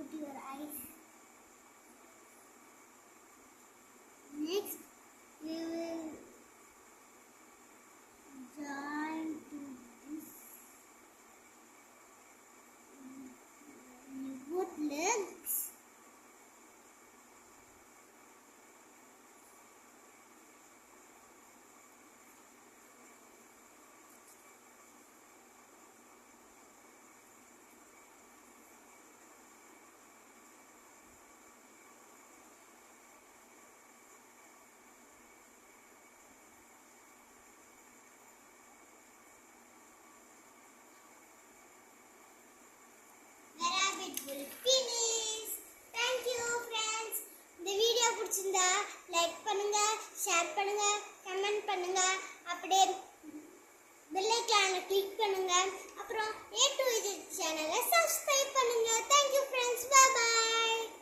put your eyes. Next, you will join to this. You put legs. Will finish. Thank you friends. இந்த video பிடிச்சிருந்தா like பண்ணுங்க, share பண்ணுங்க, comment பண்ணுங்க. அப்படியே bell ஐகானை click பண்ணுங்க. அப்புறம் A to Z சேனலை சப்ஸ்கிரைப் பண்ணுங்க. Thank you friends. Bye bye.